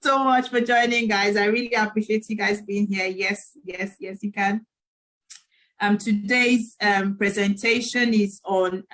so much for joining, guys. I really appreciate you guys being here. Yes, you can. Today's presentation is on,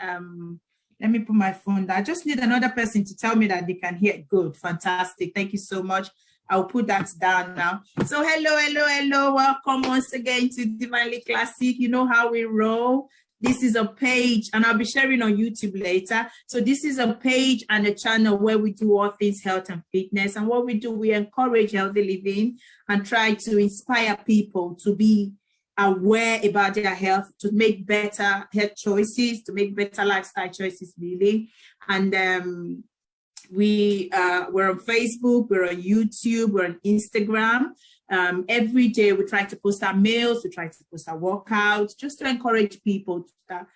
let me put my phone down. I just need another person to tell me that they can hear. Good, fantastic. Thank you so much. I'll put that down now. So hello. Welcome once again to Divinely Classic. You know how we roll. This is a page, and I'll be sharing on YouTube later. So this is a page and a channel where we do all things health and fitness. And what we do, we encourage healthy living and try to inspire people to be aware about their health, to make better health choices, to make better lifestyle choices, really. And we're on Facebook, we're on YouTube, we're on Instagram. Every day we try to post our meals, we try to post our workouts, just to encourage people that,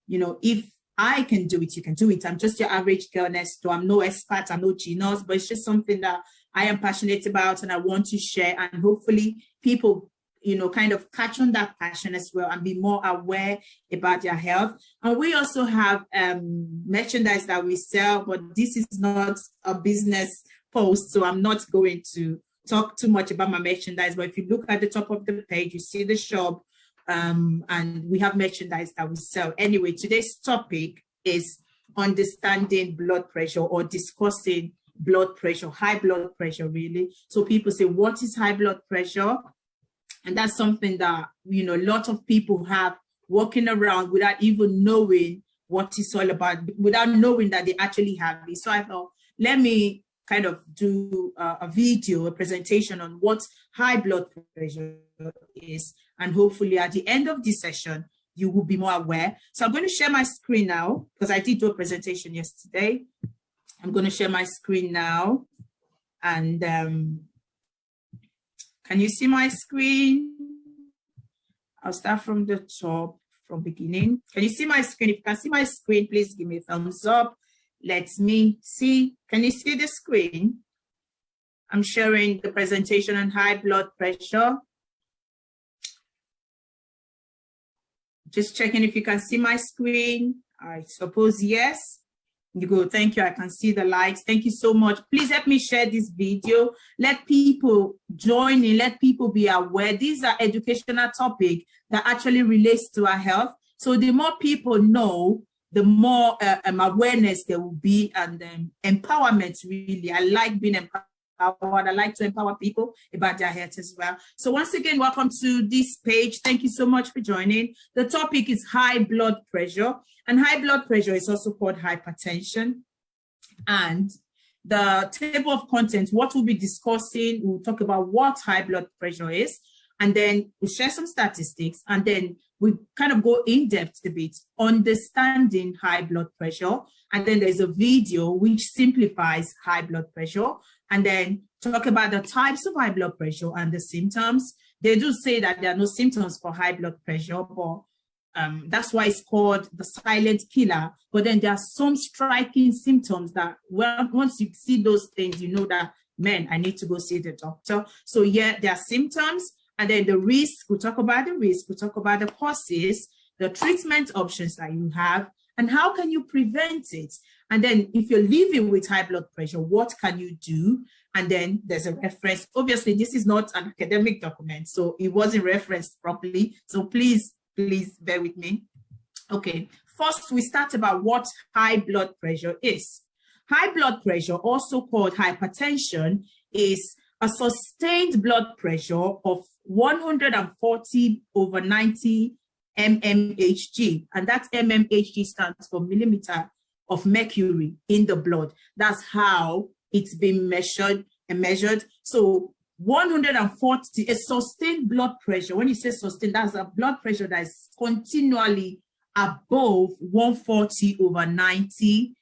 you know, if I can do it, you can do it. I'm just your average girl next door. I'm no expert, I'm no genius, but it's just something that I am passionate about and I want to share, and hopefully people, you know, kind of catch on that passion as well and be more aware about their health. And we also have merchandise that we sell, but this is not a business post, so I'm not going to talk too much about my merchandise. But if you look at the top of the page, you see the shop, and we have merchandise that we sell. Anyway, today's topic is understanding blood pressure, or discussing blood pressure, high blood pressure, really. So people say, what is high blood pressure? And that's something that, you know, a lot of people have walking around without even knowing what it's all about, without knowing that they actually have it. So I thought, let me kind of do a video, a presentation on what high blood pressure is. And hopefully at the end of this session, you will be more aware. So I'm going to share my screen now, because I did do a presentation yesterday. I'm going to share my screen now. And can you see my screen? I'll start from the top, from beginning. Can you see my screen? If you can see my screen, please give me a thumbs up. Let me see. Can you see the screen? I'm sharing the presentation on high blood pressure. Just checking if you can see my screen. I suppose yes. You go, thank you. I can see the likes. Thank you so much. Please help me share this video. Let people join in. Let people be aware. These are educational topics that actually relates to our health. So the more people know, the more awareness there will be, and empowerment, really. I like being empowered. I like to empower people about their health as well. So once again, welcome to this page. Thank you so much for joining. The topic is high blood pressure, and high blood pressure is also called hypertension. And the table of contents, what we'll be discussing, we'll talk about what high blood pressure is, and then we'll share some statistics, and then we kind of go in depth a bit, understanding high blood pressure. And then there's a video which simplifies high blood pressure, and then talk about the types of high blood pressure and the symptoms. They do say that there are no symptoms for high blood pressure, but that's why it's called the silent killer. But then there are some striking symptoms that, well, once you see those things, you know that, man, I need to go see the doctor. So yeah, there are symptoms. And then the risk, we'll talk about the risk, we'll talk about the causes, the treatment options that you have, and how can you prevent it? And then if you're living with high blood pressure, what can you do? And then there's a reference. Obviously, this is not an academic document, so it wasn't referenced properly. So please bear with me. Okay, first we start about what high blood pressure is. High blood pressure, also called hypertension, is a sustained blood pressure of 140/90 mmHg, and that mmHg stands for millimeter of mercury in the blood. That's how it's been measured. So 140, a sustained blood pressure. When you say sustained, that's a blood pressure that is continually above 140/90,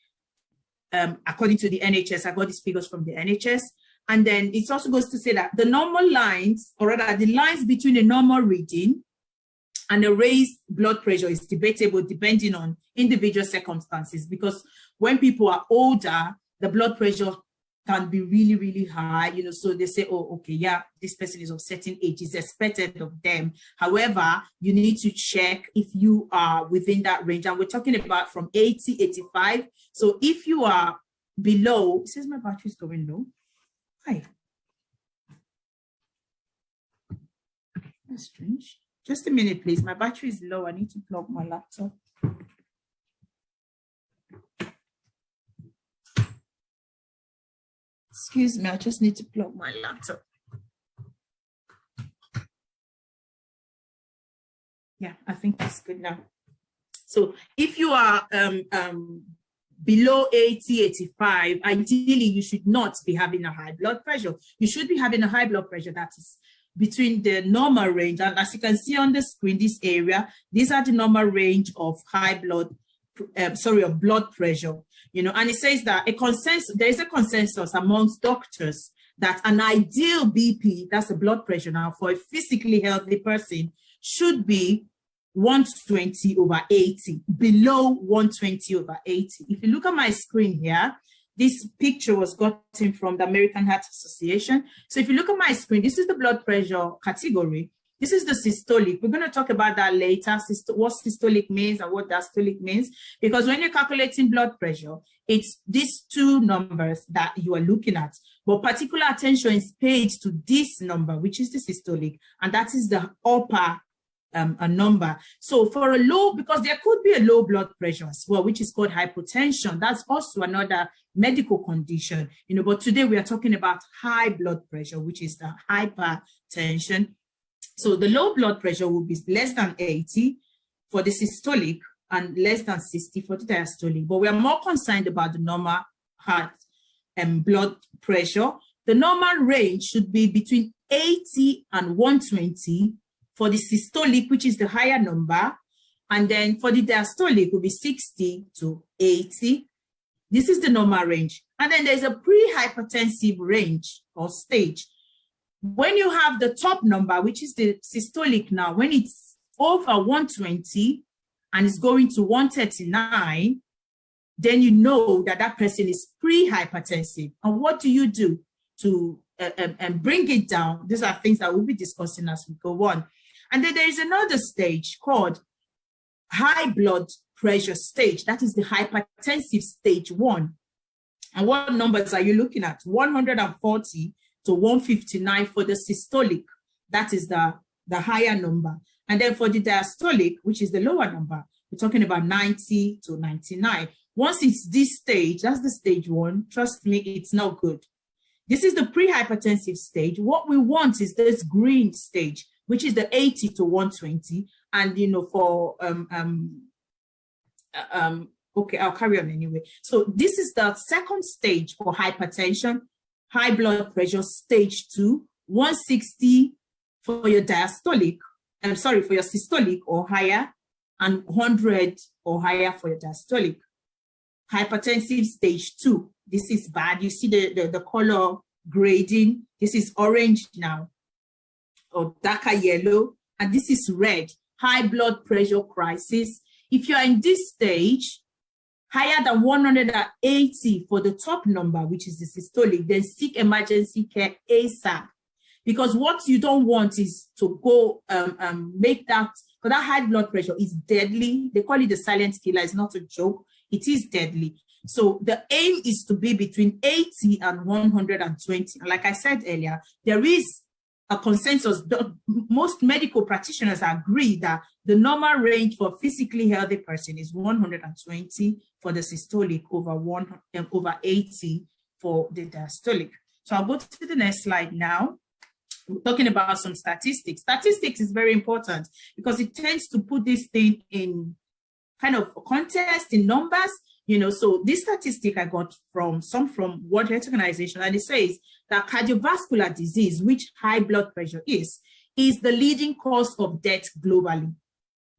according to the NHS. I got these figures from the NHS. And then it also goes to say that the normal lines, or rather the lines between a normal reading and a raised blood pressure, is debatable depending on individual circumstances, because when people are older, the blood pressure can be really, really high, you know, so they say, oh, okay, yeah, this person is of certain age, it's expected of them. However, you need to check if you are within that range. And we're talking about from 80, 85. So if you are below, it says my battery is going low. Hi. That's strange. Just a minute, please. My battery is low. I need to plug my laptop. Excuse me, I just need to plug my laptop. Yeah, I think it's good now. So if you are below 80, 85, ideally you should not be having a high blood pressure. You should be having a high blood pressure that is between the normal range. And as you can see on the screen, this area, these are the normal range of of blood pressure, you know, and it says that there is a consensus amongst doctors that an ideal BP, that's the blood pressure now, for a physically healthy person should be 120/80, below 120/80. If you look at my screen here, this picture was gotten from the American Heart Association. So if you look at my screen, this is the blood pressure category. This is the systolic. We're going to talk about that later, what systolic means and what diastolic means, because when you're calculating blood pressure, it's these two numbers that you are looking at. But particular attention is paid to this number, which is the systolic, and that is the upper a number. So for a low, because there could be a low blood pressure as well, which is called hypotension. That's also another medical condition, you know, but today we are talking about high blood pressure, which is the hypertension. So the low blood pressure will be less than 80 for the systolic and less than 60 for the diastolic. But we are more concerned about the normal heart and blood pressure. The normal range should be between 80 and 120 for the systolic, which is the higher number, and then for the diastolic will be 60 to 80. This is the normal range. And then there's a pre-hypertensive range or stage. When you have the top number, which is the systolic now, when it's over 120 and it's going to 139, then you know that that person is pre-hypertensive. And what do you do to bring it down? These are things that we'll be discussing as we go on. And then there is another stage called high blood pressure stage. That is the hypertensive stage 1. And what numbers are you looking at? 140 to 159 for the systolic. That is the higher number. And then for the diastolic, which is the lower number, we're talking about 90 to 99. Once it's this stage, that's the stage 1, trust me, it's not good. This is the pre-hypertensive stage. What we want is this green stage, which is the 80 to 120. And, you know, for, okay, I'll carry on anyway. So this is the second stage for hypertension, high blood pressure, stage 2, 160 for your diastolic, for your systolic or higher, and 100 or higher for your diastolic. Hypertensive stage 2, this is bad. You see the color grading. This is orange now, or darker yellow, and this is red, high blood pressure crisis. If you're in this stage, higher than 180 for the top number, which is the systolic, then seek emergency care ASAP. Because what you don't want is to go make that, because that high blood pressure is deadly. They call it the silent killer. It's not a joke. It is deadly. So the aim is to be between 80 and 120. And like I said earlier, there is a consensus. Most medical practitioners agree that the normal range for a physically healthy person is 120 for the systolic, over 80 for the diastolic. So I'll go to the next slide now. We're talking about some statistics. Statistics is very important because it tends to put this thing in kind of context, in numbers. You know, so this statistic I got from World Health Organization, and it says that cardiovascular disease, which high blood pressure is the leading cause of death globally.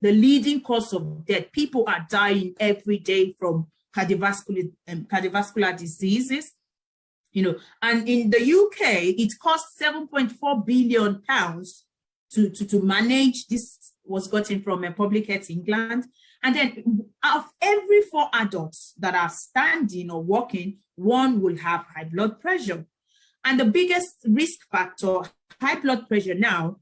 The leading cause of death. People are dying every day from cardiovascular diseases. You know, and in the UK, it costs £7.4 billion to manage. This was gotten from Public Health England. And then of every 4 adults that are standing or walking, 1 will have high blood pressure. And the biggest risk factor, high blood pressure now,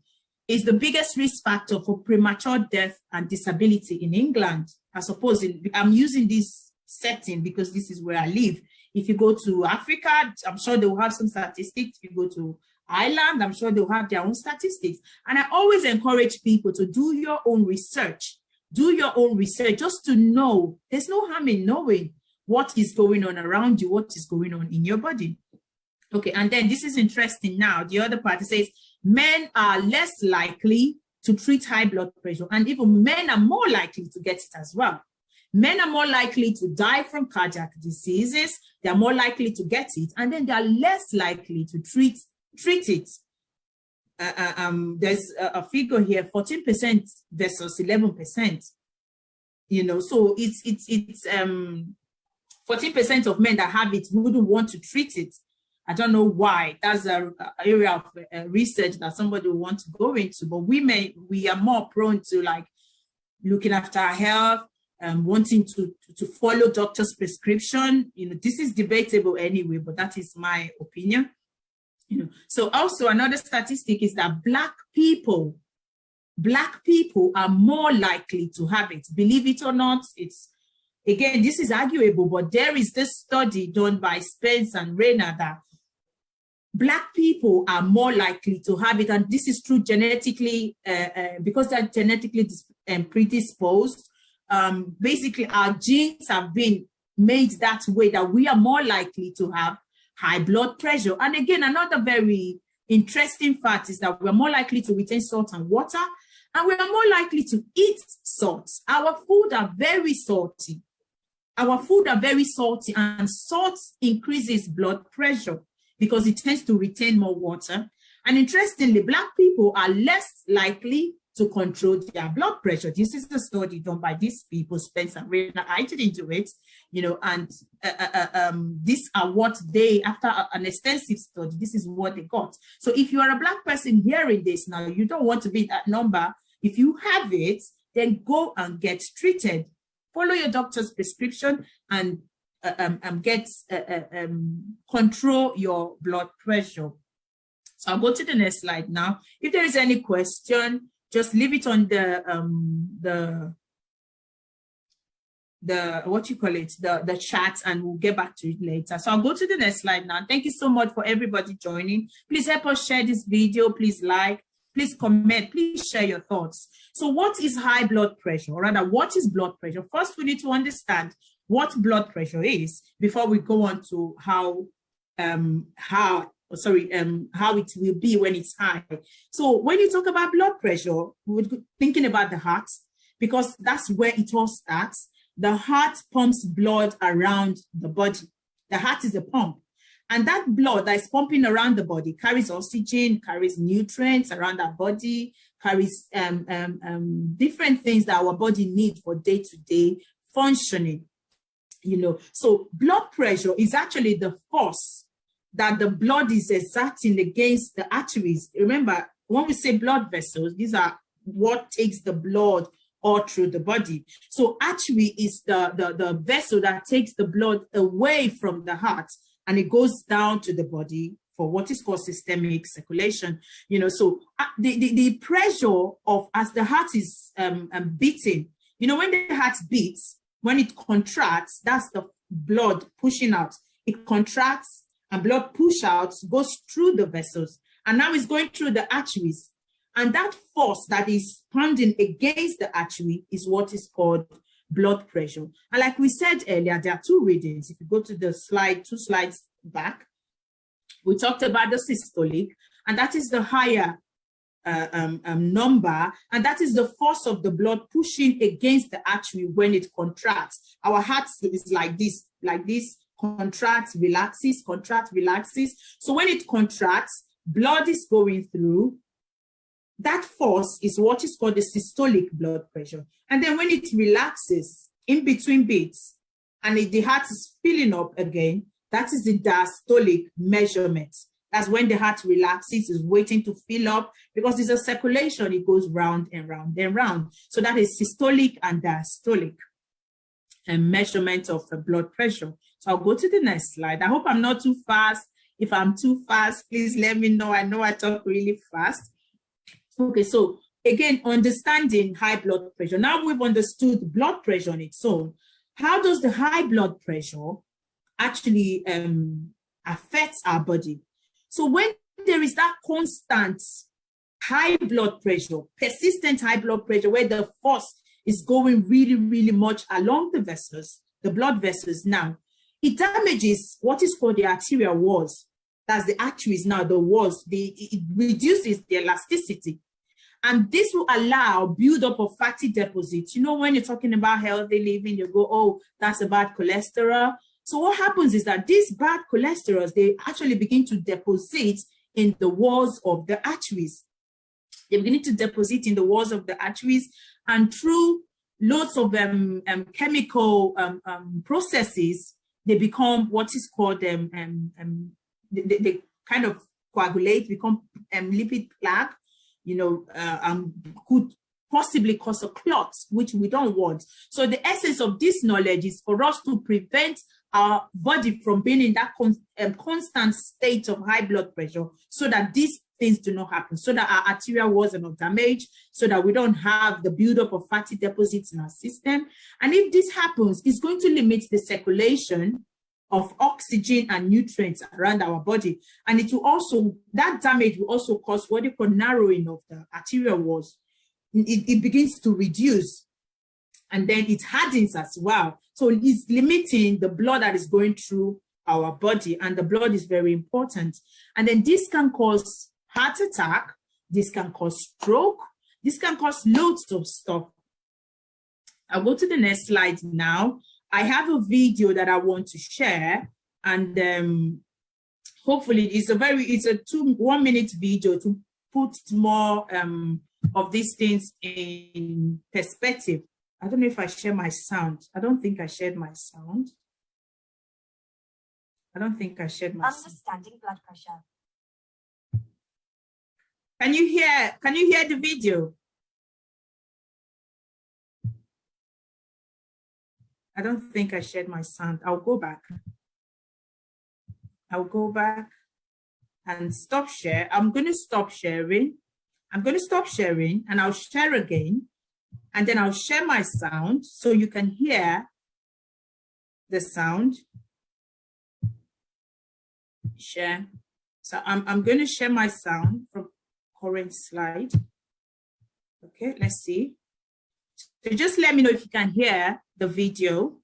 is the biggest risk factor for premature death and disability in England. I suppose I'm using this setting because this is where I live. If you go to Africa, I'm sure they will have some statistics. If you go to Ireland, I'm sure they'll have their own statistics. And I always encourage people to do your own research. Do your own research just to know. There's no harm in knowing what is going on around you, what is going on in your body. Okay, and then this is interesting now. The other part says men are less likely to treat high blood pressure, and even men are more likely to get it as well. Men are more likely to die from cardiac diseases. They are more likely to get it, and then they are less likely to treat it. There's a figure here, 14% versus 11%. You know, so it's 14% of men that have it wouldn't want to treat it. I don't know why. That's an area of research that somebody will want to go into. But women, we are more prone to like looking after our health, wanting to follow doctor's prescription. You know, this is debatable anyway, but that is my opinion. You know, so also another statistic is that Black people are more likely to have it. Believe it or not, it's, again, this is arguable, but there is this study done by Spence and Rayner that Black people are more likely to have it, and this is true genetically, because they're genetically predisposed. Basically, our genes have been made that way that we are more likely to have high blood pressure. And again, another very interesting fact is that we're more likely to retain salt and water, and we are more likely to eat salt. Our food are very salty. Our food are very salty, and salt increases blood pressure because it tends to retain more water. And interestingly, Black people are less likely to control their blood pressure. This is a study done by these people, Spence and Rayner. I didn't do it, you know, and these are what they, after an extensive study, this is what they got. So if you are a Black person hearing this now, you don't want to be that number. If you have it, then go and get treated. Follow your doctor's prescription and control your blood pressure. So I'll go to the next slide now. If there is any question, just leave it on the what you call it, the chat, and we'll get back to it later. So I'll go to the next slide now. Thank you so much for everybody joining. Please help us share this video. Please like, please comment, please share your thoughts. So what is high blood pressure? Or rather, what is blood pressure? First, we need to understand what blood pressure is before we go on to how it will be when it's high. So when you talk about blood pressure, we're thinking about the heart, because that's where it all starts. The heart pumps blood around the body. The heart is a pump. And that blood that is pumping around the body carries oxygen, carries nutrients around our body, carries different things that our body needs for day-to-day functioning. You know, so blood pressure is actually the force that the blood is exerting against the arteries. Remember, when we say blood vessels, these are what takes the blood all through the body. So artery is the vessel that takes the blood away from the heart, and it goes down to the body for what is called systemic circulation. You know, so the pressure of, as the heart is beating, you know, when the heart beats, when it contracts, that's the blood pushing out. It contracts and blood push out, goes through the vessels, and now it's going through the arteries. And that force that is pounding against the artery is what is called blood pressure. And like we said earlier, there are two readings. If you go to the slide, 2 slides back, we talked about the systolic, and that is the higher number, and that is the force of the blood pushing against the artery when it contracts. Our heart is like this, contracts, relaxes, contracts, relaxes. So when it contracts, blood is going through. That force is what is called the systolic blood pressure. And then when it relaxes in between beats and the heart is filling up again, that is the diastolic measurement. That's when the heart relaxes, is waiting to fill up, because it's a circulation, it goes round and round and round. So that is systolic and diastolic measurement of the blood pressure. So I'll go to the next slide. I hope I'm not too fast. If I'm too fast, please let me know. I know I talk really fast. Okay, so again, understanding high blood pressure. Now we've understood blood pressure on its own. how does the high blood pressure actually affects our body? So when there is that constant high blood pressure, persistent high blood pressure, where the force is going really, really much along the vessels, the blood vessels now, it damages what is called the arterial walls. That's the arteries now, the walls. It reduces the elasticity. And this will allow buildup of fatty deposits. You know, when you're talking about healthy living, you go, oh, that's a bad cholesterol. So what happens is that these bad cholesterols, they actually begin to deposit in the walls of the arteries. They begin to deposit in the walls of the arteries, and through lots of chemical processes, they become what is called, they kind of coagulate, become lipid plaque, you know, could possibly cause a clot, which we don't want. So the essence of this knowledge is for us to prevent our body from being in that constant state of high blood pressure, so that these things do not happen, so that our arterial walls are not damaged, so that we don't have the buildup of fatty deposits in our system. And if this happens, it's going to limit the circulation of oxygen and nutrients around our body. And it will also, that damage will also cause what you call narrowing of the arterial walls. It begins to reduce, and then it hardens as well. So it's limiting the blood that is going through our body, and the blood is very important. And then this can cause heart attack, this can cause stroke, this can cause loads of stuff. I'll go to the next slide now. I have a video that I want to share, and hopefully it's a 1 minute video to put more of these things in perspective. I don't know if I share my sound. I don't think I shared my sound. I don't think I shared my Understanding sound. blood pressure. Can you hear the video? I don't think I shared my sound. I'll go back. I'll go back and stop share. I'm going to stop sharing. I'm going to stop sharing, and I'll share again. And then I'll share my sound so you can hear the sound. Share. So I'm going to share my sound from current slide. Okay, let's see. So just let me know if you can hear the video.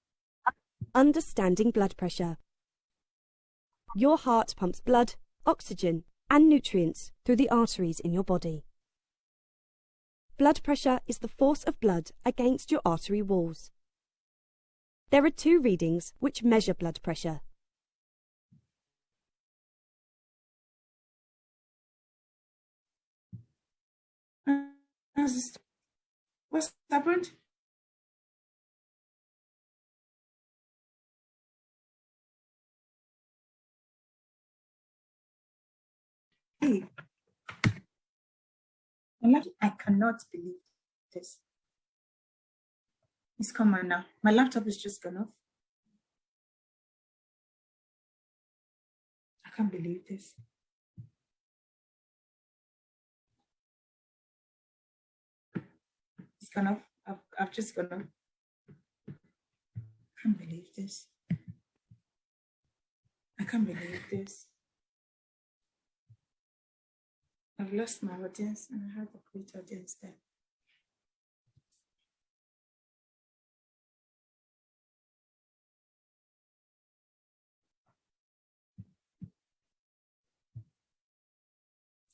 Understanding blood pressure. Your heart pumps blood, oxygen, and nutrients through the arteries in your body. Blood pressure is the force of blood against your artery walls. There are 2 readings which measure blood pressure. What's happened? Hey. I cannot believe this. It's come on now. My laptop is just gone off. I can't believe this. It's gone off. I've just gone off. I can't believe this. I can't believe this. I've lost my audience, and I had a great audience there.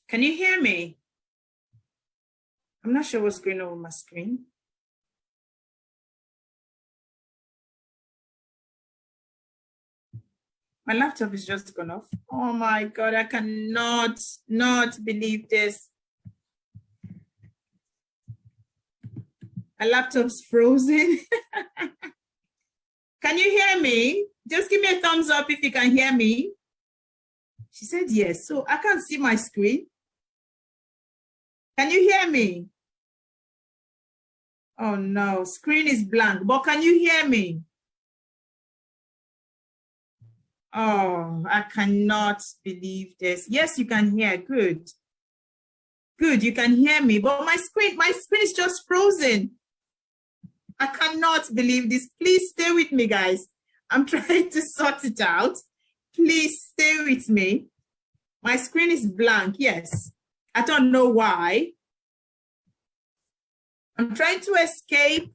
Can you hear me? I'm not sure what's going on with my screen. My laptop is just gone off. Oh my God, I cannot not believe this. My laptop's frozen. Can you hear me? Just give me a thumbs up if you can hear me. She said yes, so I can't see my screen. Can you hear me? Oh no, screen is blank, but can you hear me? Oh, I cannot believe this. Yes, you can hear. Good. Good, you can hear me, but my screen is just frozen. I cannot believe this. Please stay with me, guys. I'm trying to sort it out. Please stay with me. My screen is blank. Yes. I don't know why. I'm trying to escape.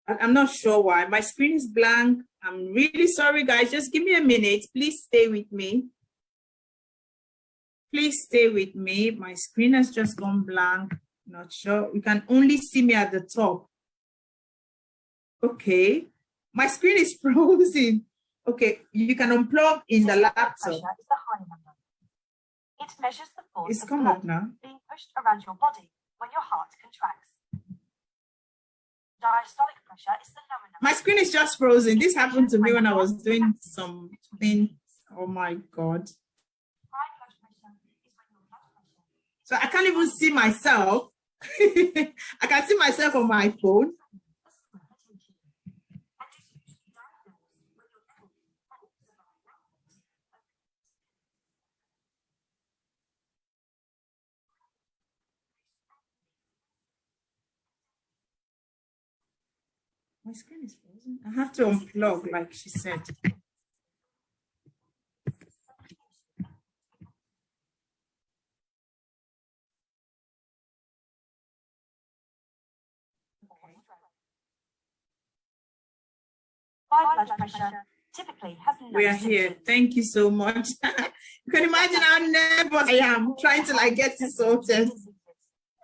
I'm not sure why. My screen is blank. I'm really sorry, guys. Just give me a minute. Please stay with me. Please stay with me. My screen has just gone blank. Not sure. You can only see me at the top. Okay. My screen is frozen. Okay. You can unplug in the laptop. It measures the force It's of come blood up now. being pushed around your body when your heart contracts. Diastolic pressure is the lower number. My screen is just frozen. This happened to me when I was doing something. Oh my God. High blood pressure is when your blood pressure. So I can't even see myself. I can see myself on my phone. My screen is frozen. I have to unplug, like she said. High blood pressure typically has no We are here. symptoms. Thank you so much. You can imagine how nervous I am trying to like get this sorted.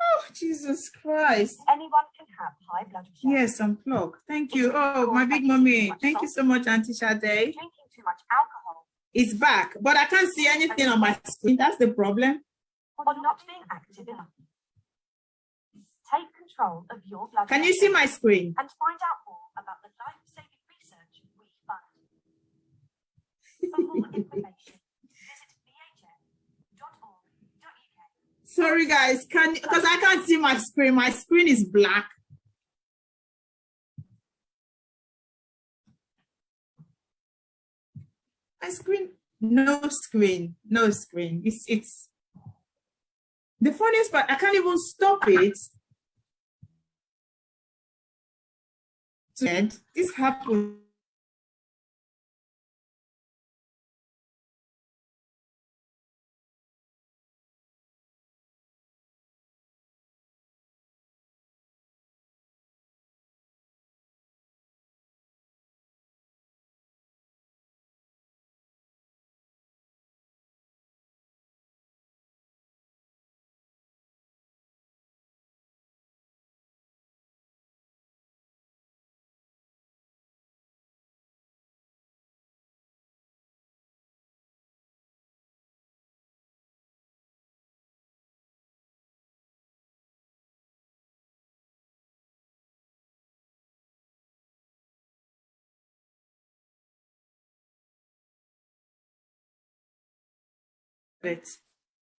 Oh, Jesus Christ. Anyone can have high blood pressure. Yes, unplug. Thank you. Oh, my big mommy. Thank you so much, Auntie Sade. Drinking too much alcohol. It's back, but I can't see anything on my screen. That's the problem. Or not being active enough. Take control of your blood Can pressure. you see my screen? And find out more about the life-saving research we fund. For more information, visit bhf.org.uk. Sorry, guys. Because I can't see my screen. My screen is black. My screen, no screen. It's the funniest part. I can't even stop it. This happened.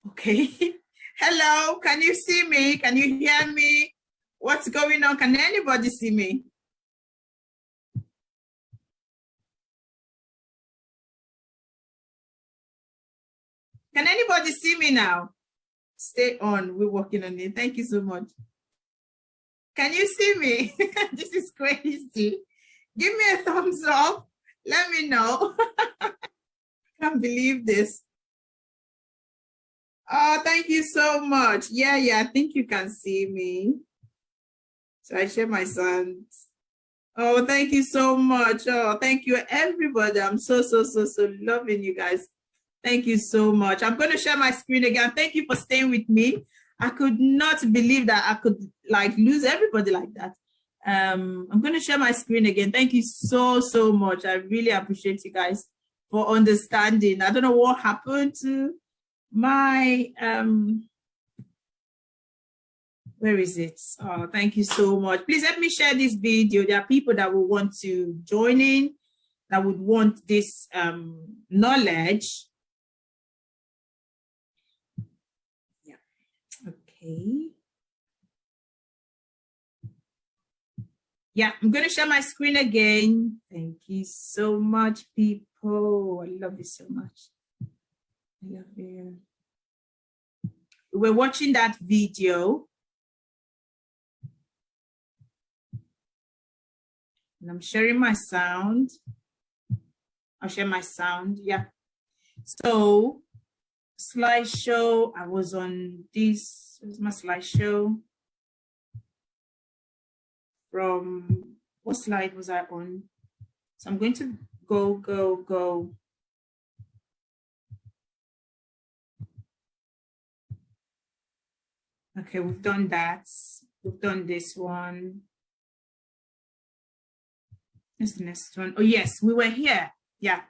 Okay. Hello, can you see me? Can you hear me? What's going on? Can anybody see me? Can anybody see me now? Stay on. We're working on it. Thank you so much. Can you see me? This is crazy. Give me a thumbs up. Let me know. I can't believe this. Oh, thank you so much. Yeah, I think you can see me. So I share my sons. Oh, thank you so much. Oh, thank you, everybody. I'm so loving you guys. Thank you so much. I'm going to share my screen again. Thank you for staying with me. I could not believe that I could like lose everybody like that. I'm going to share my screen again. Thank you so much. I really appreciate you guys for understanding. I don't know what happened to my where is it? Oh, thank you so much. Please help me share this video. There are people that will want to join in, that would want this knowledge. Yeah. Okay. Yeah, I'm going to share my screen again. Thank you so much, people. I love you so much. I love you. We're watching that video. And I'm sharing my sound. I'll share my sound. Yeah. So slideshow, I was on this. This is my slideshow. From what slide was I on? So I'm going to go. Okay, we've done that. We've done this one. This next one. Oh yes, we were here. Yeah.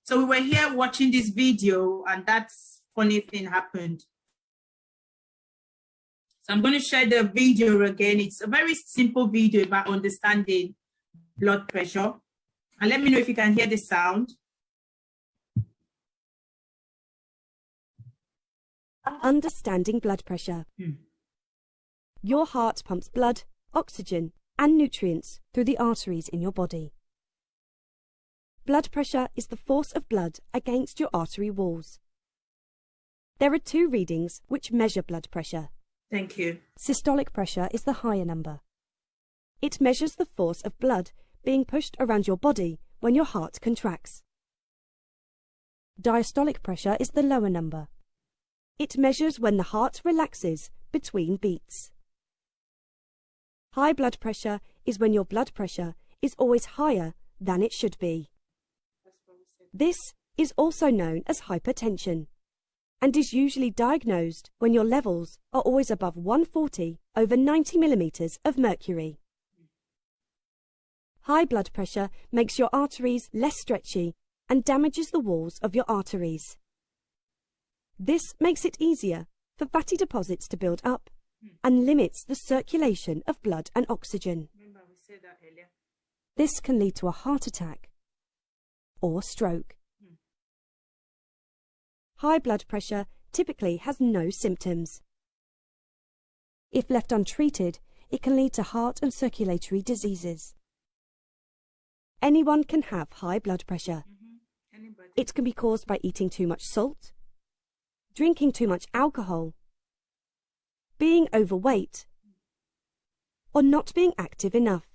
So we were here watching this video, and that's funny thing happened. So I'm going to share the video again. It's a very simple video about understanding blood pressure. And let me know if you can hear the sound. Understanding blood pressure. Your heart pumps blood, oxygen, and nutrients through the arteries in your body. Blood pressure is the force of blood against your artery walls. There are two readings which measure blood pressure. Thank you. Systolic pressure is the higher number. It measures the force of blood being pushed around your body when your heart contracts. Diastolic pressure is the lower number. It measures when the heart relaxes between beats. High blood pressure is when your blood pressure is always higher than it should be. This is also known as hypertension and is usually diagnosed when your levels are always above 140 over 90 millimeters of mercury. High blood pressure makes your arteries less stretchy and damages the walls of your arteries. This makes it easier for fatty deposits to build up and limits the circulation of blood and oxygen. Remember, we said that earlier. This can lead to a heart attack or stroke. High blood pressure typically has no symptoms. If left untreated, it can lead to heart and circulatory diseases. Anyone can have high blood pressure. It can be caused by eating too much salt, drinking too much alcohol, being overweight, or not being active enough.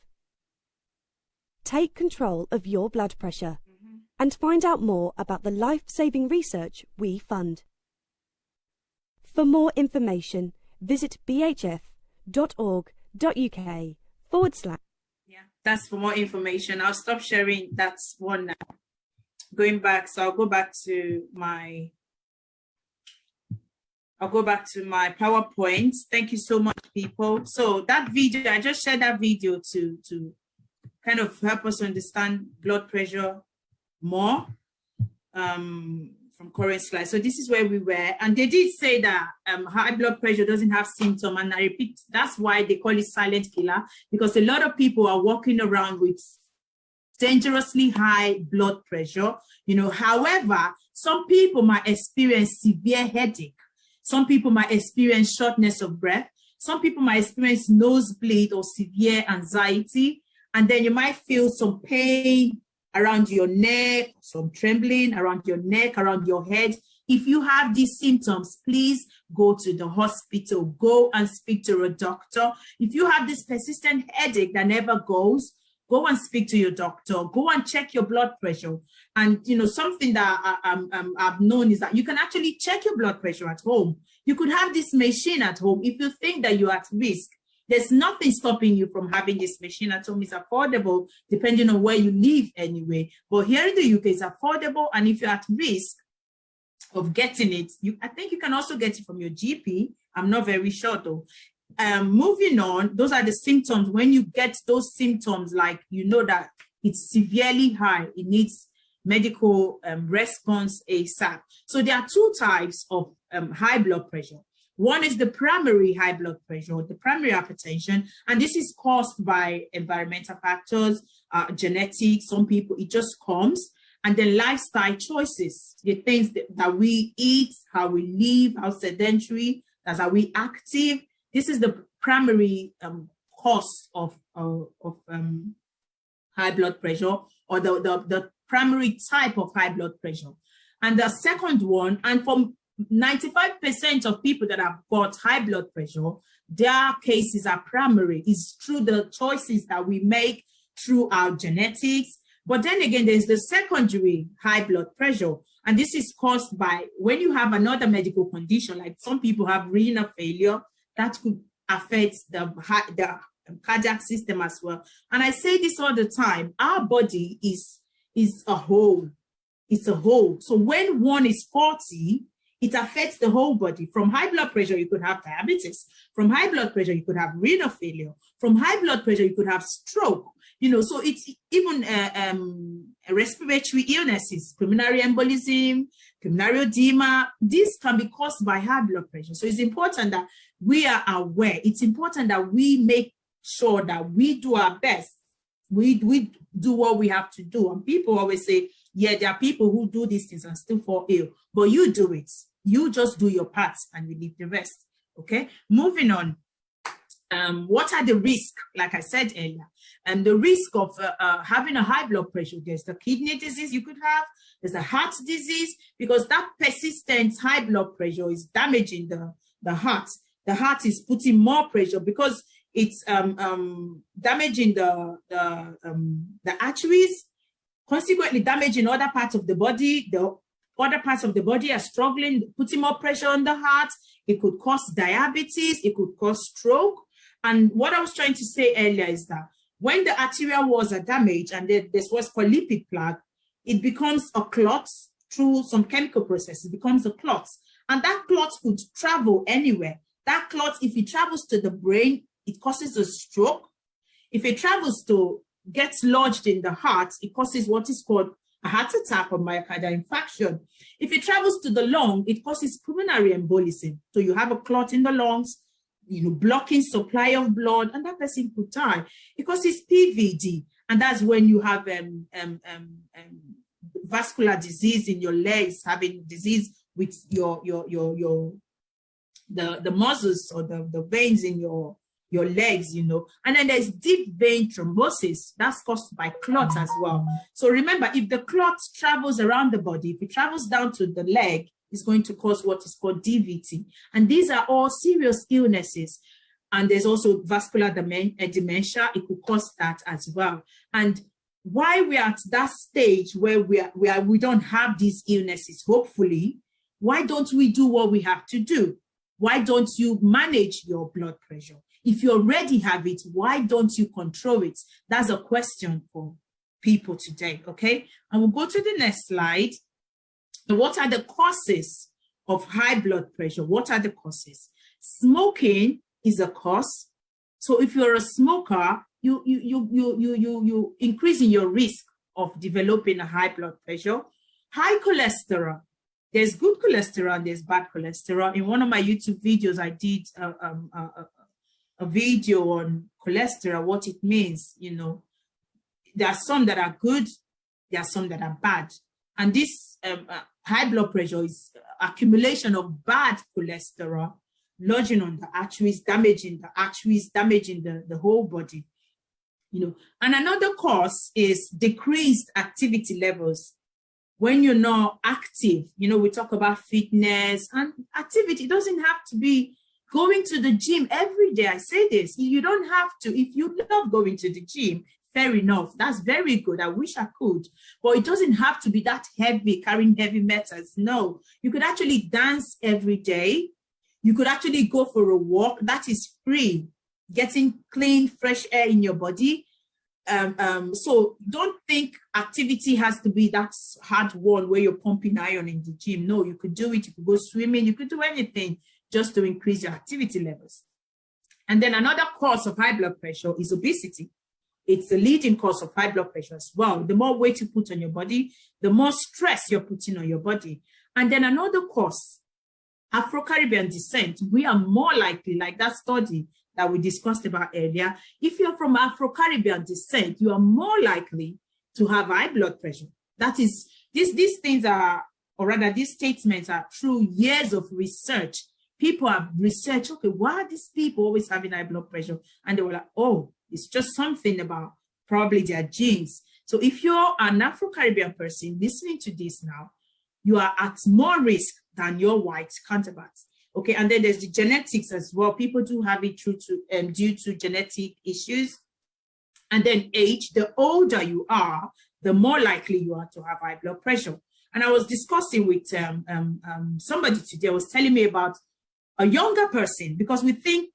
Take control of your blood pressure and find out more about the life-saving research we fund. For more information, visit bhf.org.uk/. Yeah, that's for more information. I'll stop sharing that one now. Going back, so I'll go back to my PowerPoint. Thank you so much, people. So that video, I just shared that video to kind of help us understand blood pressure more from current slide. So this is where we were, and they did say that high blood pressure doesn't have symptoms, and I repeat, that's why they call it silent killer, because a lot of people are walking around with dangerously high blood pressure, however, some people might experience severe headache, some people might experience shortness of breath, some people might experience nosebleed or severe anxiety, and then you might feel some pain around your neck, some trembling around your neck, around your head. If you have these symptoms, please go to the hospital, go and speak to a doctor. If you have this persistent headache that never goes, go and speak to your doctor, go and check your blood pressure. And something that I've known is that you can actually check your blood pressure at home. You could have this machine at home. If you think that you're at risk, there's nothing stopping you from having this machine at home. It's affordable depending on where you live anyway. But here in the UK, it's affordable. And if you're at risk of getting it, I think you can also get it from your GP. I'm not very sure though. Moving on, those are the symptoms. When you get those symptoms, like that it's severely high, it needs medical response ASAP. So there are two types of high blood pressure. One is the primary high blood pressure, the primary hypertension, and this is caused by environmental factors, genetics. Some people, it just comes, and then lifestyle choices, the things that we eat, how we live, how sedentary, that's how we active. This is the primary cause of high blood pressure, or the primary type of high blood pressure. And the second one, and from 95% of people that have got high blood pressure, their cases are primary. It's through the choices that we make through our genetics. But then again, there's the secondary high blood pressure. And this is caused by when you have another medical condition, like some people have renal failure, that could affect the cardiac system as well. And I say this all the time, our body is a whole. It's a whole. So when one is faulty, it affects the whole body. From high blood pressure, you could have diabetes. From high blood pressure, you could have renal failure. From high blood pressure, you could have stroke. You know, so it's even respiratory illnesses, pulmonary embolism, pulmonary edema. This can be caused by high blood pressure. So it's important that we are aware. It's important that we make sure that we do our best. We do what we have to do. And people always say, yeah, there are people who do these things and still fall ill, but you do it. You just do your part and you leave the rest. Okay, moving on. What are the risks? Like I said earlier, and the risk of having a high blood pressure, there's the kidney disease you could have, there's a heart disease, because that persistent high blood pressure is damaging the heart. The heart is putting more pressure because it's damaging the arteries, consequently damaging other parts of the body. The other parts of the body are struggling, putting more pressure on the heart. It could cause diabetes, it could cause stroke. And what I was trying to say earlier is that when the arterial walls are damaged and there's what's called lipid plaque, it becomes a clot through some chemical process. It becomes a clot. And that clot could travel anywhere. That clot, if it travels to the brain, it causes a stroke. If it travels to, gets lodged in the heart, it causes what is called a heart attack or myocardial infarction. If it travels to the lung, it causes pulmonary embolism. So you have a clot in the lungs, you know, blocking supply of blood, and that person could die. It causes PVD, and that's when you have vascular disease in your legs, having disease with the muscles or the veins in your legs, you know. And then there's deep vein thrombosis that's caused by clots as well. So remember, if the clot travels around the body, if it travels down to the leg, it's going to cause what is called DVT. And these are all serious illnesses. And there's also vascular dementia. It could cause that as well. And why we're at that stage where we don't have these illnesses, hopefully, why don't we do what we have to do? Why don't you manage your blood pressure? If you already have it, why don't you control it? That's a question for people today, okay? And we'll go to the next slide. What are the causes of high blood pressure? What are the causes? Smoking is a cause. So if you're a smoker, you increasing your risk of developing a high blood pressure. High cholesterol. There's good cholesterol and there's bad cholesterol. In one of my YouTube videos, I did a video on cholesterol, what it means. You know, there are some that are good, there are some that are bad. And this high blood pressure is accumulation of bad cholesterol lodging on the arteries, damaging the whole body. You know, and another cause is decreased activity levels. When you're not active, you know, we talk about fitness and activity. It doesn't have to be going to the gym every day. I say this, you don't have to. If you love going to the gym, fair enough. That's very good. I wish I could. But it doesn't have to be that heavy, carrying heavy metals. No, you could actually dance every day. You could actually go for a walk. That is free. Getting clean, fresh air in your body. So don't think activity has to be that hard one where you're pumping iron in the gym. No, you could do it. You could go swimming. You could do anything just to increase your activity levels. And then another cause of high blood pressure is obesity. It's the leading cause of high blood pressure as well. The more weight you put on your body, the more stress you're putting on your body. And then another cause, Afro-Caribbean descent. We are more likely, like that study that we discussed about earlier, if you're from Afro-Caribbean descent, you are more likely to have high blood pressure. That is, these things are, or rather these statements are through years of research. People have researched, okay, why are these people always having high blood pressure? And they were like, oh, it's just something about probably their genes. So if you're an Afro-Caribbean person listening to this now, you are at more risk than your white counterparts. Okay, and then there's the genetics as well. People do have it due to genetic issues. And then age, the older you are, the more likely you are to have high blood pressure. And I was discussing with somebody today, was telling me about a younger person, because we think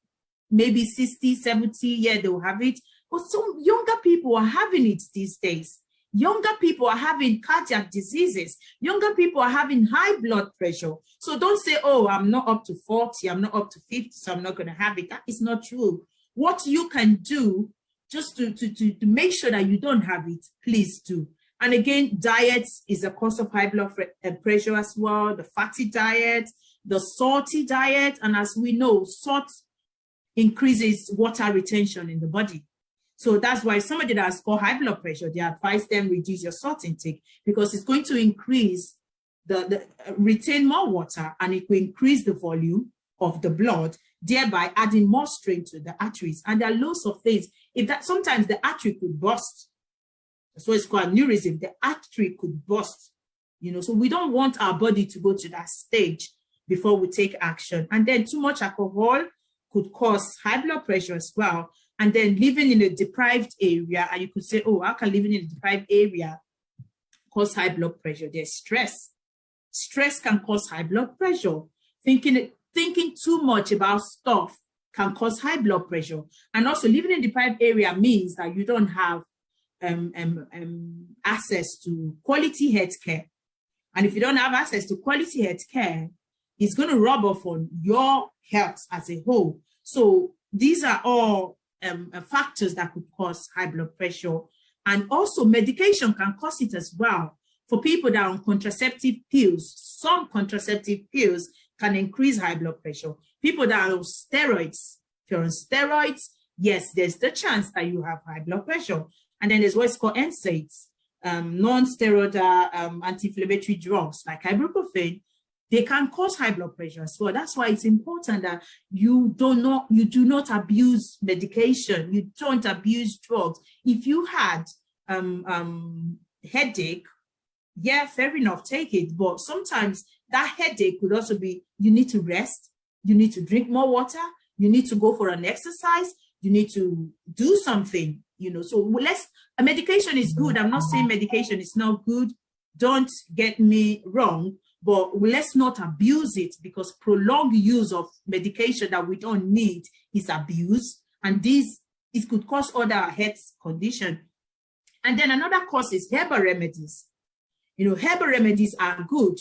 maybe 60, 70, yeah, they'll have it. But some younger people are having it these days. Younger people are having cardiac diseases. Younger people are having high blood pressure. So don't say, oh, I'm not up to 40, I'm not up to 50, so I'm not going to have it. That is not true. What you can do just to make sure that you don't have it, please do. And again, diet is a cause of high blood pressure as well. The fatty diet, the salty diet. And as we know, salt increases water retention in the body. So that's why somebody that has got high blood pressure, they advise them reduce your salt intake, because it's going to increase retain more water, and it will increase the volume of the blood, thereby adding more strain to the arteries. And there are loads of things. If that, sometimes the artery could burst. So it's called aneurysm. The artery could burst, you know. So we don't want our body to go to that stage before we take action. And then too much alcohol could cause high blood pressure as well. And then living in a deprived area, and you could say, oh, how can living in a deprived area cause high blood pressure? There's stress. Stress can cause high blood pressure. Thinking too much about stuff can cause high blood pressure. And also living in a deprived area means that you don't have access to quality health care. And if you don't have access to quality health care, it's going to rub off on your health as a whole. So these are all factors that could cause high blood pressure. And also medication can cause it as well. For people that are on contraceptive pills, some contraceptive pills can increase high blood pressure. People that are on steroids, if you're on steroids, yes, there's the chance that you have high blood pressure. And then there's what's called NSAIDs, non-steroidal anti-inflammatory drugs like ibuprofen. They can cause high blood pressure as well. That's why it's important that you do not abuse medication. You don't abuse drugs. If you had headache, yeah, fair enough, take it. But sometimes that headache could also be, you need to rest, you need to drink more water, you need to go for an exercise, you need to do something, you know. So a medication is good. I'm not saying medication is not good. Don't get me wrong. But let's not abuse it, because prolonged use of medication that we don't need is abuse. And it could cause other health conditions. And then another cause is herbal remedies. You know, herbal remedies are good.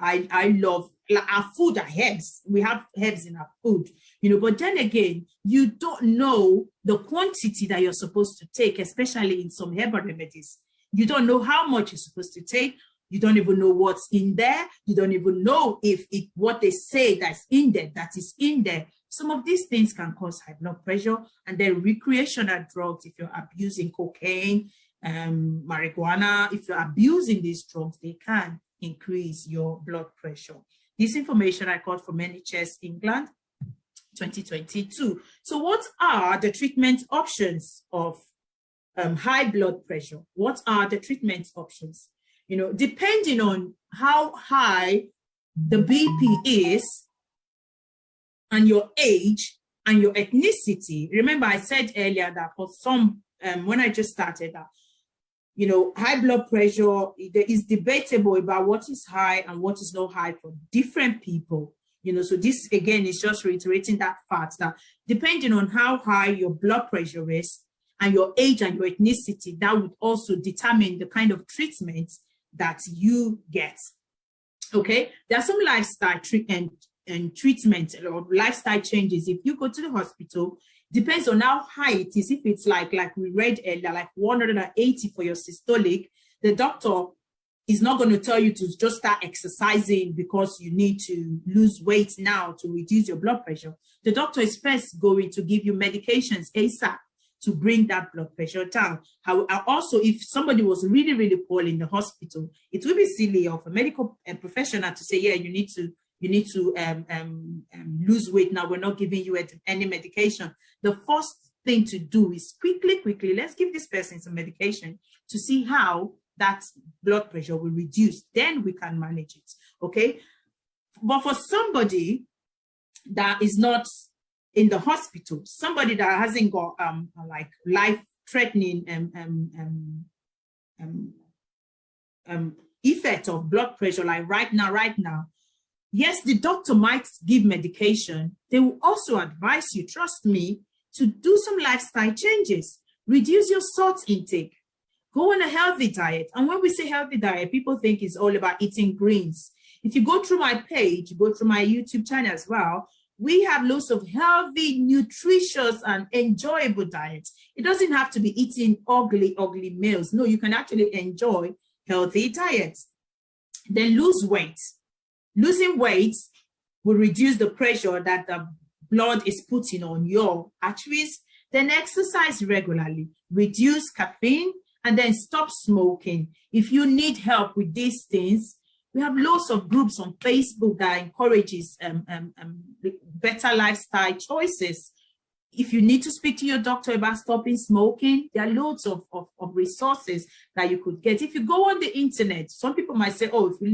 I love, like, our food are herbs. We have herbs in our food, you know, but then again, you don't know the quantity that you're supposed to take, especially in some herbal remedies. You don't know how much you're supposed to take. You don't even know what's in there. You don't even know if what they say that's in there, that is in there. Some of these things can cause high blood pressure. And then recreational drugs, if you're abusing cocaine, marijuana, if you're abusing these drugs, they can increase your blood pressure. This information I got from NHS England, 2022. So what are the treatment options of high blood pressure? What are the treatment options? You know, depending on how high the BP is and your age and your ethnicity. Remember, I said earlier that for some, when I just started that, you know, high blood pressure is debatable about what is high and what is not high for different people. You know, so this again is just reiterating that fact that depending on how high your blood pressure is and your age and your ethnicity, that would also determine the kind of treatment that you get. Okay, there are some lifestyle treatment or lifestyle changes. If you go to the hospital, depends on how high it is. If it's like we read earlier, like 180 for your systolic, the doctor is not going to tell you to just start exercising because you need to lose weight now to reduce your blood pressure. The doctor is first going to give you medications ASAP to bring that blood pressure down. Also, if somebody was really, really poor in the hospital, it would be silly of a medical professional to say, yeah, you need to lose weight now. We're not giving you any medication. The first thing to do is quickly, let's give this person some medication to see how that blood pressure will reduce. Then we can manage it, okay? But for somebody that is not in the hospital, somebody that hasn't got like life life-threatening effect of blood pressure, like right now, yes, the doctor might give medication. They will also advise you, trust me, to do some lifestyle changes. Reduce your salt intake. Go on a healthy diet. And when we say healthy diet, people think it's all about eating greens. If you go through my page, go through my YouTube channel as well, we have lots of healthy, nutritious, and enjoyable diets. It doesn't have to be eating ugly meals. No, you can actually enjoy healthy diets. Then lose weight. Losing weight will reduce the pressure that the blood is putting on your arteries. Then exercise regularly, reduce caffeine, and then stop smoking. If you need help with these things, we have lots of groups on Facebook that encourages better lifestyle choices. If you need to speak to your doctor about stopping smoking, there are loads of resources that you could get. If you go on the internet, some people might say, oh, if you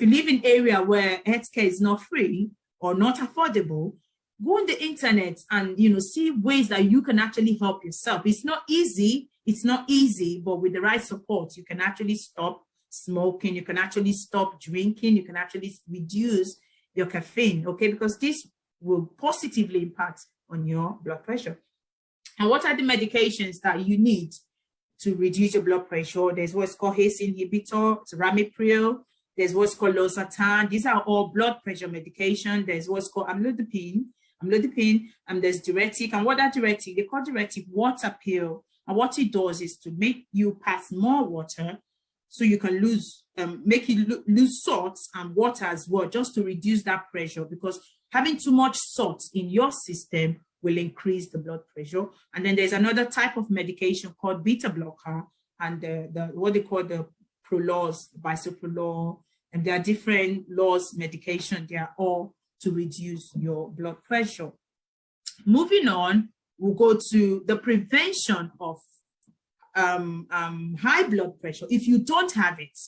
live in area where healthcare is not free or not affordable, go on the internet and see ways that you can actually help yourself. It's not easy, but with the right support, you can actually stop smoking, you can actually stop drinking, you can actually reduce your caffeine, okay? Because this will positively impact on your blood pressure. And what are the medications that you need to reduce your blood pressure? There's what's called ACE inhibitor, it's ramipril. There's what's called losartan. These are all blood pressure medication. There's what's called amlodipine, and there's diuretic. And what are diuretic? They call diuretic water pill. And what it does is to make you pass more water, so you can make you lose salts and water as well, just to reduce that pressure, because having too much salt in your system will increase the blood pressure. And then there's another type of medication called beta blocker, and what they call the Prolors, bisoprolol, and there are different laws medication. They are all to reduce your blood pressure. Moving on, we'll go to the prevention of high blood pressure. If you don't have it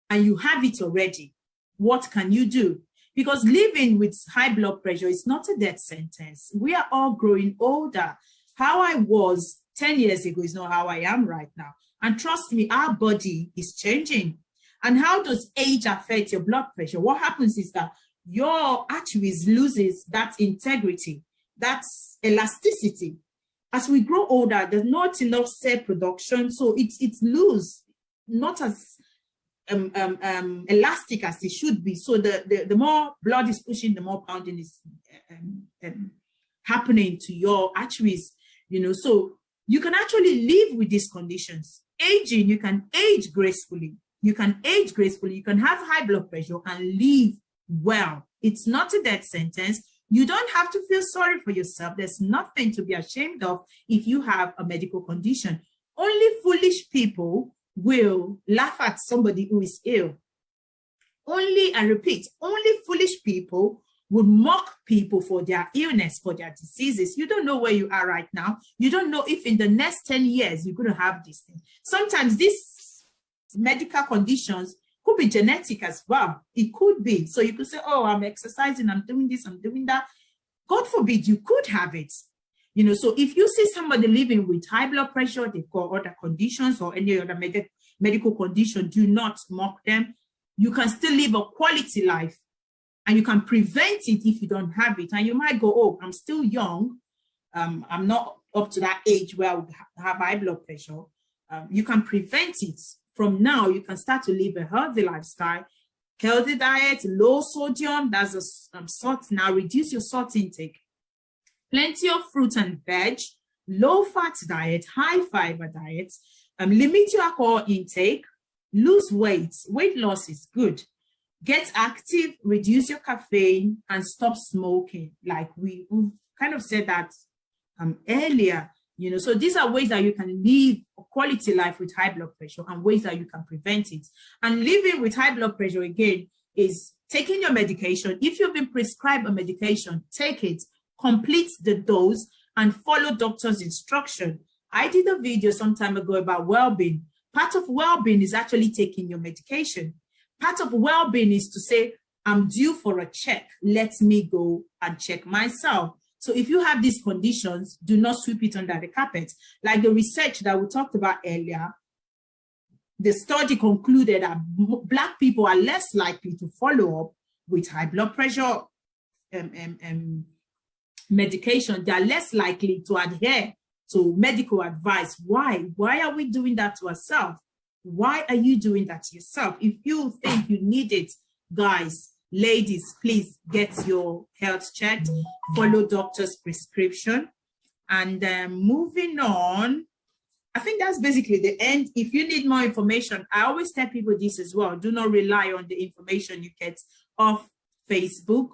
and you have it already, what can you do? Because living with high blood pressure is not a death sentence. We are all growing older. How I was 10 years ago is not how I am right now. And trust me, our body is changing. And how does age affect your blood pressure? What happens is that your arteries loses that integrity, that's elasticity. As we grow older, there's not enough cell production, so it's loose, not as elastic as it should be. So the more blood is pushing, the more pounding is happening to your arteries. So you can actually live with these conditions. Aging, you can age gracefully. You can have high blood pressure and live well. It's not a death sentence. You don't have to feel sorry for yourself. There's nothing to be ashamed of if you have a medical condition. Only foolish people will laugh at somebody who is ill. Only foolish people would mock people for their illness, for their diseases. You don't know where you are right now. You don't know if in the next 10 years you're going to have this thing. Sometimes these medical conditions could be genetic as well. It could be. So you could say, oh, I'm exercising, I'm doing this, I'm doing that. God forbid you could have it. So if you see somebody living with high blood pressure, they've got other conditions or any other medical condition, do not mock them. You can still live a quality life, and you can prevent it if you don't have it. And you might go, oh, I'm still young. I'm not up to that age where I would have high blood pressure. You can prevent it. From now, you can start to live a healthy lifestyle, healthy diet, low sodium, that's a salt. Now reduce your salt intake. Plenty of fruit and veg, low fat diet, high fiber diet, limit your alcohol intake, lose weight. Weight loss is good. Get active, reduce your caffeine, and stop smoking. Like we kind of said that earlier. So these are ways that you can live a quality life with high blood pressure, and ways that you can prevent it. And living with high blood pressure, again, is taking your medication. If you've been prescribed a medication, take it, complete the dose, and follow doctor's instruction. I did a video some time ago about well-being. Part of well-being is actually taking your medication. Part of well-being is to say, I'm due for a check. Let me go and check myself. So if you have these conditions, do not sweep it under the carpet. Like the research that we talked about earlier, the study concluded that Black people are less likely to follow up with high blood pressure medication. They are less likely to adhere to medical advice. Why? Why are we doing that to ourselves? Why are you doing that to yourself? If you think you need it, guys, ladies, please get your health checked, follow doctor's prescription. And moving on, I think that's basically the end. If you need more information, I always tell people this as well. Do not rely on the information you get off Facebook.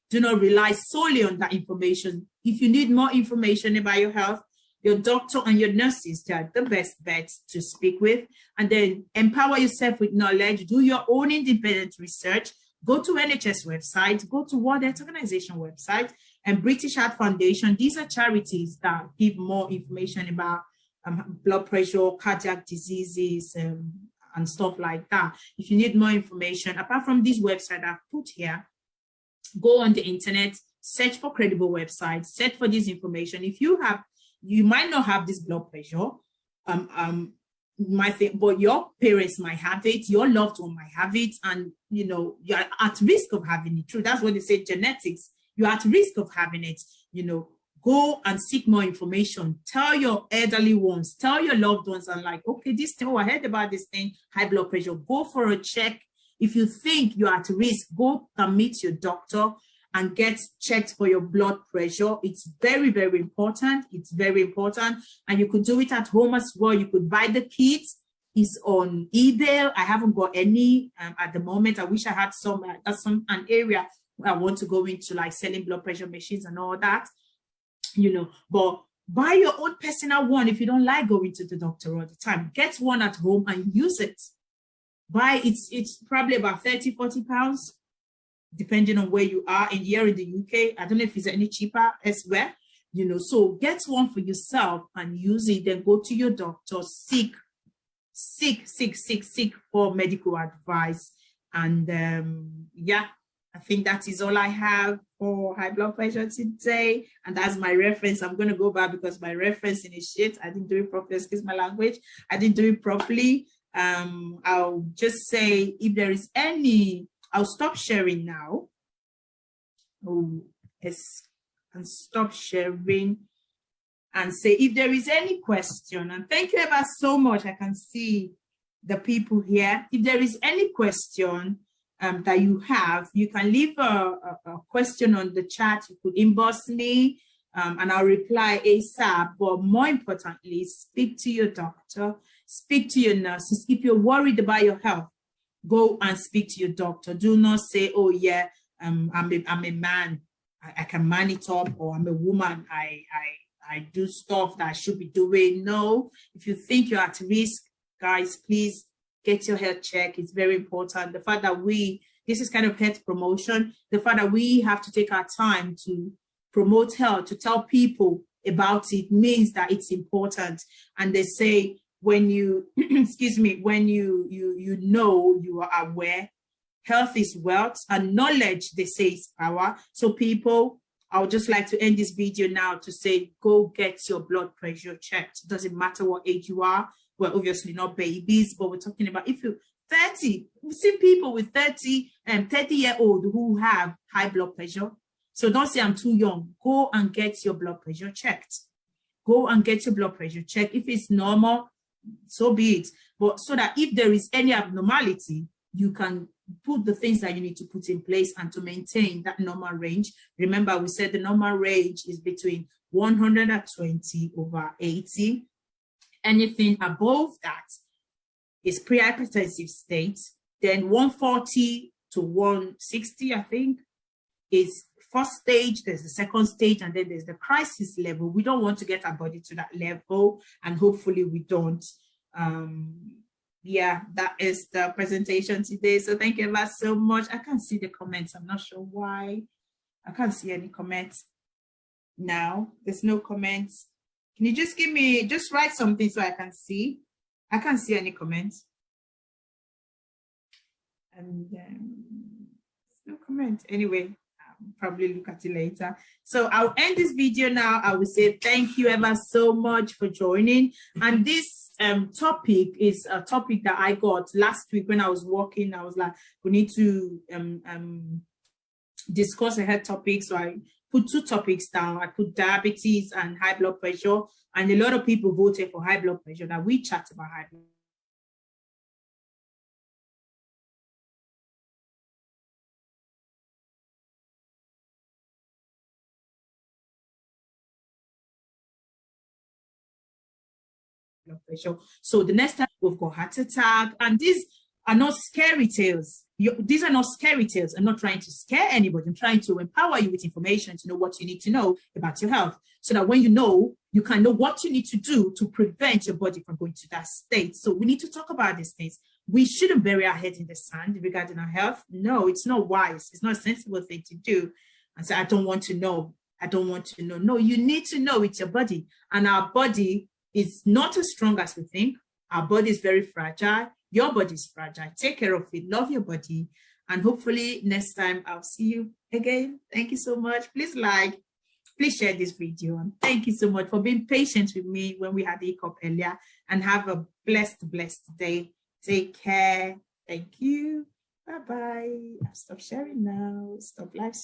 Do not rely solely on that information. If you need more information about your health, your doctor and your nurses, they are the best bets to speak with. And then empower yourself with knowledge. Do your own independent research. Go to NHS website, go to World Health Organization website, and British Heart Foundation. These are charities that give more information about blood pressure, cardiac diseases, and stuff like that. If you need more information, apart from this website I've put here, go on the internet, search for credible websites, search for this information. If you might not have this blood pressure, but your parents might have it, your loved one might have it, and you're at risk of having it. True, that's what they say, genetics. You're at risk of having it. Go and seek more information. Tell your elderly ones, tell your loved ones, and like, okay, this thing, I heard about this thing, high blood pressure. Go for a check. If you think you're at risk, go and meet your doctor and get checked for your blood pressure. It's very, very important. It's very important. And you could do it at home as well. You could buy the kits. It's on eBay. I haven't got any at the moment. I wish I had some. That's an area where I want to go into, like selling blood pressure machines and all that, but buy your own personal one. If you don't like going to the doctor all the time, get one at home and use it. It's probably about 30, 40 pounds. Depending on where you are here in the UK. I don't know if it's any cheaper elsewhere, so get one for yourself and use it. Then go to your doctor, seek for medical advice. And yeah, I think that is all I have for high blood pressure today. And that's my reference. I'm going to go back because my referencing is shit. I didn't do it properly. Excuse my language. I didn't do it properly. I'll just say if there is any, I'll stop sharing now. Oh, yes, and stop sharing and say if there is any question. And thank you ever so much. I can see the people here. If there is any question that you have, you can leave a question on the chat. You could inbox me and I'll reply ASAP. But more importantly, speak to your doctor, speak to your nurses. If you're worried about your health, go and speak to your doctor. Do not say, oh yeah, I'm a man, I can man it up, or I'm a woman, I do stuff that I should be doing. No, if you think you're at risk, guys, please get your health check. It's very important. The fact that this is kind of health promotion, the fact that we have to take our time to promote health, to tell people about it, means that it's important. And they say, when you, excuse me, when you are aware, health is wealth, and knowledge, they say, is power. So people, I would just like to end this video now to say, go get your blood pressure checked. It doesn't matter what age you are. We're obviously not babies, but we're talking about if you're 30, we see people with 30-year-old who have high blood pressure. So don't say I'm too young. Go and get your blood pressure checked. Go and get your blood pressure checked. If it's normal, so be it. But so that if there is any abnormality, you can put the things that you need to put in place and to maintain that normal range. Remember, we said the normal range is between 120/80. Anything above that is pre-hypertensive state. Then 140 to 160, I think, is first stage. There's the second stage, and then there's the crisis level. We don't want to get our body to that level, and hopefully we don't. Yeah, that is the presentation today. So thank you ever so much. I can't see the comments. I'm not sure why. I can't see any comments now. There's no comments. Can you just write something so I can see? I can't see any comments. And no comment. Anyway, probably look at it later. So I'll end this video now. I will say thank you ever so much for joining. And this topic is a topic that I got last week when I was walking. I was like, we need to discuss a health topic. So I put 2 topics down. I put diabetes and high blood pressure. And a lot of people voted for high blood pressure. Now we chat about high blood pressure. So the next time we've got heart attack, and these are not scary tales. These are not scary tales. I'm not trying to scare anybody. I'm trying to empower you with information to know what you need to know about your health, so that when you know, you can know what you need to do to prevent your body from going to that state. So we need to talk about these things. We shouldn't bury our head in the sand regarding our health. No, it's not wise. It's not a sensible thing to do. And say, I don't want to know. I don't want to know. No, you need to know it's your body. And our body is not as strong as we think. Our body is very fragile. Your body is fragile. Take care of it. Love your body. And hopefully next time I'll see you again. Thank you so much. Please like, please share this video. And thank you so much for being patient with me when we had the hiccup earlier. And have a blessed day. Take care. Thank you. Bye-bye. I'll stop sharing now. Stop live.